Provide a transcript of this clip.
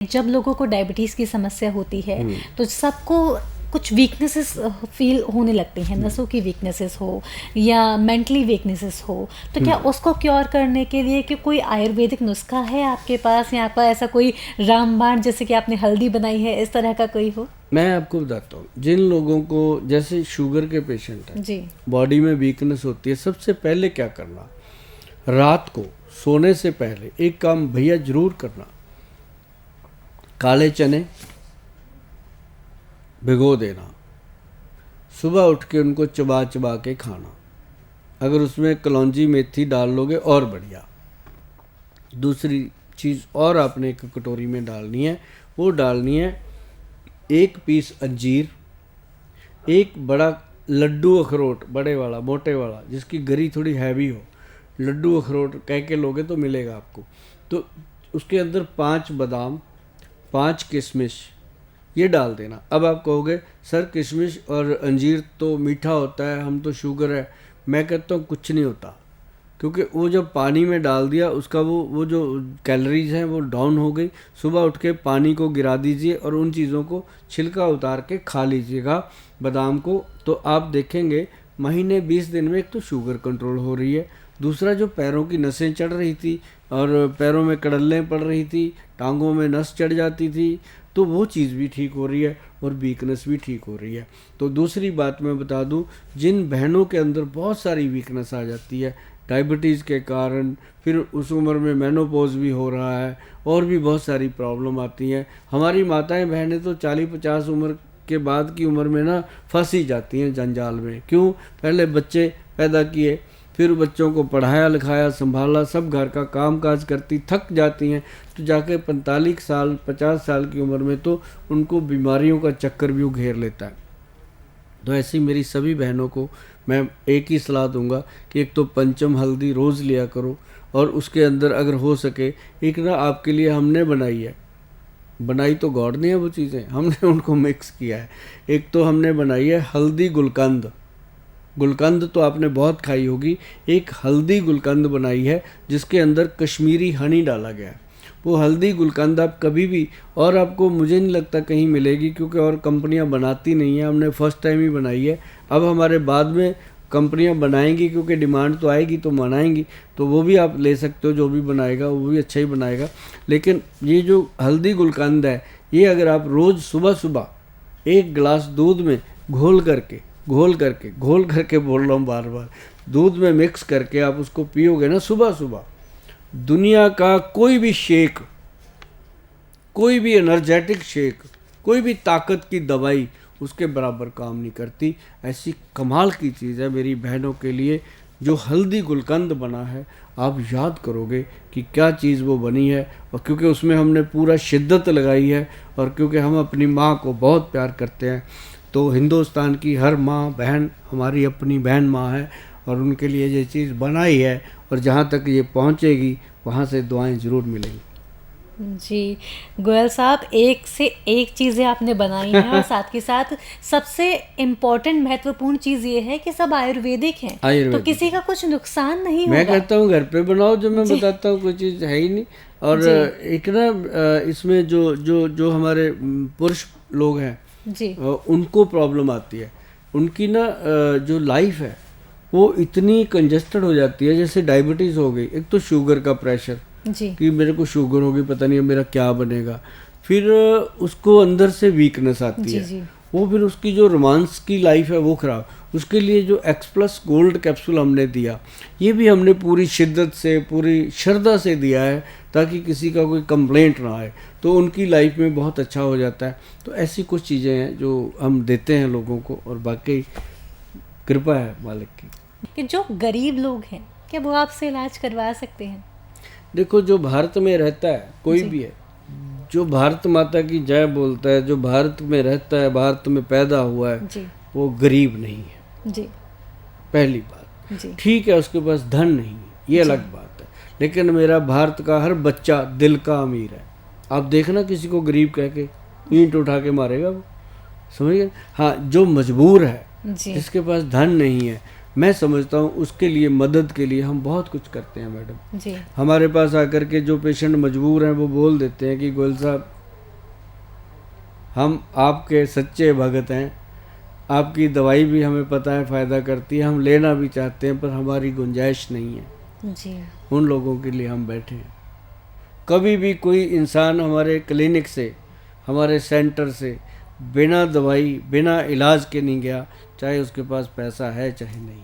जब लोगों को डायबिटीज़ की समस्या होती है तो सबको कुछ वीकनेसेस फील होने लगती हैं, नसों की वीकनेसेस हो या मेंटली वीकनेसेस हो, तो क्या उसको क्योर करने के लिए कि कोई आयुर्वेदिक नुस्खा है आपके पास या आपका ऐसा कोई रामबाण जैसे कि आपने हल्दी बनाई है इस तरह का कोई हो? मैं आपको बताता हूँ, जिन लोगों को जैसे शुगर के पेशेंट हैं जी, बॉडी में वीकनेस होती है, सबसे पहले क्या करना, रात को सोने से पहले एक काम भैया जरूर करना, काले चने भिगो देना, सुबह उठ के उनको चबा चबा के खाना, अगर उसमें कलौंजी मेथी डाल लोगे और बढ़िया। दूसरी चीज़ और आपने एक कटोरी में डालनी है, वो डालनी है 1 पीस अंजीर, एक बड़ा लड्डू अखरोट, बड़े वाला मोटे वाला जिसकी गरी थोड़ी हैवी हो, लड्डू अखरोट कह के लोगे तो मिलेगा आपको। तो उसके अंदर 5 बादाम, 5 किशमिश ये डाल देना। अब आप कहोगे सर किशमिश और अंजीर तो मीठा होता है, हम तो शुगर है। मैं कहता हूँ कुछ नहीं होता, क्योंकि वो जब पानी में डाल दिया उसका वो जो कैलोरीज हैं वो डाउन हो गई। सुबह उठ के पानी को गिरा दीजिए और उन चीज़ों को छिलका उतार के खा लीजिएगा, बादाम को, तो आप देखेंगे महीने 20 दिन में एक तो शुगर कंट्रोल हो रही है, दूसरा जो पैरों की नसें चढ़ रही थी और पैरों में कड़ल्लें पड़ रही थी, टांगों में नस चढ़ जाती थी, तो वो चीज़ भी ठीक हो रही है और वीकनेस भी ठीक हो रही है। तो दूसरी बात मैं बता दूं, जिन बहनों के अंदर बहुत सारी वीकनेस आ जाती है डायबिटीज़ के कारण, फिर उस उम्र में मेनोपॉज भी हो रहा है और भी बहुत सारी प्रॉब्लम आती हैं। हमारी माताएं बहनें तो 40-50 उम्र के बाद की उम्र में ना फंस ही जाती हैं जंजाल में। क्यों? पहले बच्चे पैदा किए, फिर बच्चों को पढ़ाया लिखाया संभाला, सब घर का काम काज करती, थक जाती हैं, तो जाके 45 साल 50 साल की उम्र में तो उनको बीमारियों का चक्कर भी घेर लेता है। तो ऐसी मेरी सभी बहनों को मैं एक ही सलाह दूंगा कि एक तो पंचम हल्दी रोज़ लिया करो, और उसके अंदर अगर हो सके एक ना आपके लिए हमने बनाई है, बनाई तो गॉड ने है वो चीज़ें, हमने उनको मिक्स किया है। एक तो हमने बनाई है हल्दी गुलकंद, गुलकंद तो आपने बहुत खाई होगी, एक हल्दी गुलकंद बनाई है जिसके अंदर कश्मीरी हनी डाला गया है। वो हल्दी गुलकंद आप कभी भी, और आपको मुझे नहीं लगता कहीं मिलेगी, क्योंकि और कंपनियां बनाती नहीं है, हमने फर्स्ट टाइम ही बनाई है। अब हमारे बाद में कंपनियां बनाएंगी, क्योंकि डिमांड तो आएगी तो बनाएंगी, तो वो भी आप ले सकते हो, जो भी बनाएगा वो भी अच्छा ही बनाएगा। लेकिन ये जो हल्दी गुलकंद है, ये अगर आप रोज़ सुबह सुबह 1 गिलास दूध में घोल करके बोल रहा हूँ बार बार, दूध में मिक्स करके आप उसको पियोगे ना सुबह सुबह, दुनिया का कोई भी शेक, कोई भी एनर्जेटिक शेक, कोई भी ताकत की दवाई उसके बराबर काम नहीं करती। ऐसी कमाल की चीज़ है मेरी बहनों के लिए जो हल्दी गुलकंद बना है। आप याद करोगे कि क्या चीज़ वो बनी है, और क्योंकि उसमें हमने पूरा शिद्दत लगाई है, और क्योंकि हम अपनी माँ को बहुत प्यार करते हैं, तो हिंदुस्तान की हर माँ बहन हमारी अपनी बहन माँ है, और उनके लिए ये चीज़ बनाई है, और जहाँ तक ये पहुँचेगी वहाँ से दुआएं ज़रूर मिलेंगी। जी गोयल साहब, एक से एक चीज़ें आपने बनाई हैं और साथ के साथ सबसे इम्पोर्टेंट महत्वपूर्ण चीज़ ये है कि सब आयुर्वेदिक हैं, तो किसी का कुछ नुकसान नहीं होगा। मैं कहता हूँ घर पे बनाओ, जो मैं बताता हूँ कोई चीज़ है ही नहीं। और एक ना इसमें जो जो जो हमारे पुरुष लोग हैं जी, उनको प्रॉब्लम आती है, उनकी ना जो लाइफ है वो इतनी कंजेस्टेड हो जाती है, जैसे डायबिटीज़ हो गई, एक तो शुगर का प्रेशर जी, कि मेरे को शुगर होगी, पता नहीं मेरा क्या बनेगा, फिर उसको अंदर से वीकनेस आती है, जी, वो फिर उसकी जो रोमांस की लाइफ है वो ख़राब। उसके लिए जो एक्सप्लस गोल्ड कैप्सूल हमने दिया, ये भी हमने पूरी शिद्दत से पूरी श्रद्धा से दिया है, ताकि किसी का कोई कंप्लेंट ना आए, तो उनकी लाइफ में बहुत अच्छा हो जाता है। तो ऐसी कुछ चीज़ें हैं जो हम देते हैं लोगों को, और बाकी कृपा है मालिक की। कि जो गरीब लोग हैं क्या वो आपसे इलाज करवा सकते हैं? देखो, जो भारत में रहता है कोई भी है, जो भारत माता की जय बोलता है, जो भारत में रहता है, भारत में पैदा हुआ है, जी, वो गरीब नहीं है। जी, पहली बात, जी, ठीक है उसके पास धन नहीं है, ये अलग बात है, लेकिन मेरा भारत का हर बच्चा दिल का अमीर है। आप देखना किसी को गरीब कह के ईंट उठा के मारेगा वो, समझ गए? हाँ, जो मजबूर है, जी, जिसके पास धन नहीं है, मैं समझता हूँ उसके लिए मदद के लिए हम बहुत कुछ करते हैं मैडम। जी, हमारे पास आकर के जो पेशेंट मजबूर हैं वो बोल देते हैं कि गोयल साहब हम आपके सच्चे भगत हैं, आपकी दवाई भी हमें पता है फ़ायदा करती है, हम लेना भी चाहते हैं पर हमारी गुंजाइश नहीं है। जी। उन लोगों के लिए हम बैठे हैं। कभी भी कोई इंसान हमारे क्लिनिक से, हमारे सेंटर से बिना दवाई बिना इलाज के नहीं गया, चाहे उसके पास पैसा है चाहे नहीं।